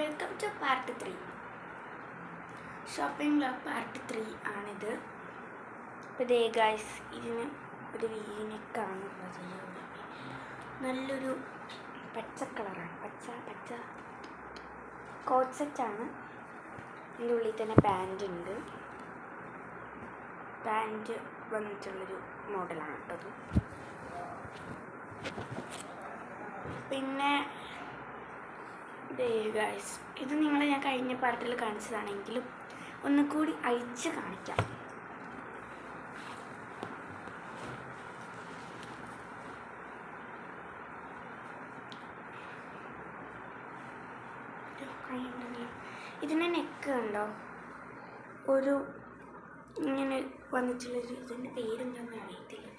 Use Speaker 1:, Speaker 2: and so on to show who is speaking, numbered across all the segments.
Speaker 1: Welcome to part 3. Shopping vlog part 3 ആണിത്. അപ്പോൾ ദേ guys, ഇതിന് ഒരു വീനെക്കാണുള്ളത്. നല്ലൊരു പച്ച കളറാണ്, പച്ച കോട്ട് സെറ്റാണ്. ഇതിൻ്റെ ഉള്ളിൽ തന്നെ പാൻറ് ഉണ്ട്. പാൻറ് വന്നിട്ടുള്ളൊരു മോഡലാണ് കേട്ടത്. പിന്നെ ഗൈസ്, ഇത് നിങ്ങൾ ഞാൻ കഴിഞ്ഞ പാർട്ടിൽ കാണിച്ചതാണെങ്കിലും ഒന്നുകൂടി അഴിച്ച് കാണിക്കാം. ഇതിന് നെക്ക് ഉണ്ടോ, ഒരു ഇങ്ങനെ വന്നിട്ടുള്ളൊരു, ഇതിൻ്റെ പേരെന്താണെന്ന് അറിയത്തില്ല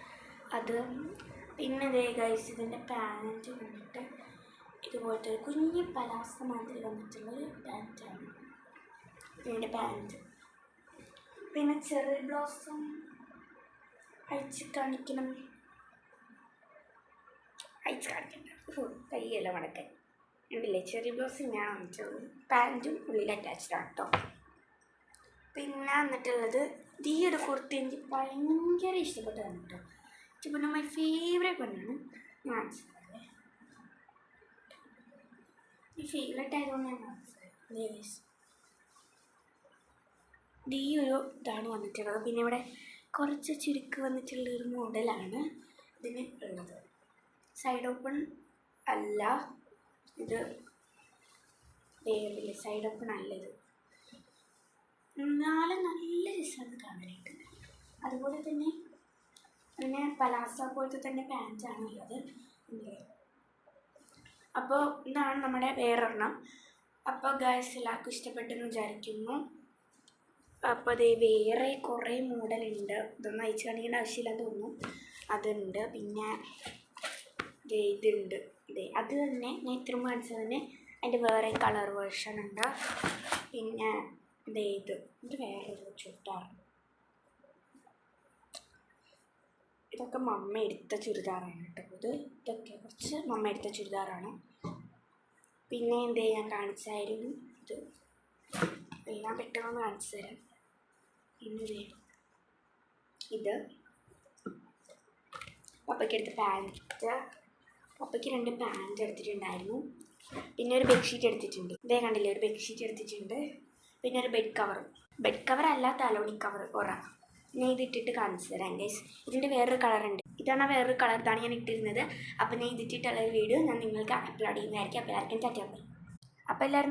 Speaker 1: അത്. പിന്നെ ദേ ഗൈസ്, ഇതിൻ്റെ പാൻറ്റ് വന്നിട്ട് ഇതുപോലത്തെ ഒരു കുഞ്ഞി പലാസ മാതിരി വന്നിട്ടുള്ളൊരു പാൻറ്റാണ് ഇതിൻ്റെ പാൻറ്റ്. പിന്നെ ചെറി ബ്ലോസം അഴിച്ച് കാണിക്കണം, കയ്യല്ല മടക്കാൻ ഉണ്ടല്ലേ. ചെറി ബ്ലോസം ഞാൻ വന്നിട്ടുള്ളത്, പാൻറ്റും ഉള്ളിൽ അറ്റാച്ച്ഡാണ് കേട്ടോ. പിന്നെ വന്നിട്ടുള്ളത് ഈ ഒരു കുർത്തി എനിക്ക് ഭയങ്കര ഇഷ്ടപ്പെട്ടതാണ് കേട്ടോ. പിന്നെ മൈ ഫേവറേറ്റ് വണ്ണാണ്. ഞാൻ ഈ ഫേവറേറ്റ് ആയതുകൊണ്ട് ഞാൻ മനസ്സിലായി. ഈ ഒരു ഇതാണ് വന്നിട്ടുള്ളത്. പിന്നെ ഇവിടെ കുറച്ച് ചുരുക്ക് വന്നിട്ടുള്ളൊരു മോഡലാണ് ഇതിന് ഉള്ളത്. സൈഡ് ഓപ്പൺ അല്ല ഇത്, വേറില്ല, സൈഡ് ഓപ്പൺ അല്ല ഇത്. എന്നാലും നല്ല രസമാണ് കാണാനായിട്ട്. അതുപോലെ തന്നെ പിന്നെ പലാസ പോലത്തെ തന്നെ പാൻറ്റാണ് ഉള്ളത്. അപ്പോൾ ഇതാണ് നമ്മുടെ വേറൊരെണ്ണം. അപ്പോൾ ഗൈസ്, എല്ലാവർക്കും ഇഷ്ടപ്പെട്ടെന്ന് വിചാരിക്കുന്നു. അപ്പോൾ അത് വേറെ കുറേ മോഡലുണ്ട്, ഇതൊന്നും അയച്ചു കാണിക്കേണ്ട ആവശ്യമില്ലാന്ന് തോന്നുന്നു. അതുണ്ട്. പിന്നെ ഇതുണ്ട്, അത് തന്നെ ഞാൻ ഇത്രയും കാണിച്ചത് തന്നെ അതിൻ്റെ വേറെ കളർ വേർഷൻ ഉണ്ട്. പിന്നെ ഇത് വേറൊരു ചുരിദാറാണ്. ഇതൊക്കെ മമ്മ എടുത്ത ചുരിദാറാണ് കേട്ടോ. ഇതൊക്കെ കുറച്ച് മമ്മ എടുത്ത ചുരിദാറാണ്. പിന്നെ ഞാൻ കാണിച്ചായിരുന്നു, ഇത് എല്ലാം പെട്ടെന്ന് കാണിച്ചു തരാം. പിന്നെ ഇത് പപ്പയ്ക്ക് എടുത്ത പാൻറ്റ്, പപ്പയ്ക്ക് 2 പാൻറ്റ് എടുത്തിട്ടുണ്ടായിരുന്നു. പിന്നെ ഒരു ബെഡ്ഷീറ്റ് എടുത്തിട്ടുണ്ട്. കണ്ടില്ലേ, ഒരു ബെഡ്ഷീറ്റ് എടുത്തിട്ടുണ്ട്. പിന്നെ ഒരു ബെഡ് കവർ അല്ല, തലോണി കവർ ഞാൻ ഇതിട്ടിട്ട് കാണിച്ചു തരാം ഗൈസ്. ഇതിൻ്റെ വേറൊരു കളറുണ്ട്, ഇതാണ് വേറൊരു കളർ, ഇതാണ് ഞാൻ ഇട്ടിരുന്നത്. അപ്പോൾ ഞാൻ ഇതിട്ടിട്ടുള്ളൊരു വീഡിയോ ഞാൻ നിങ്ങൾക്ക് അപ്ലോഡ് ചെയ്യുന്നതായിരിക്കും. അപ്പോൾ എല്ലാവർക്കും ടാറ്റാ. അപ്പോൾ എല്ലാവരും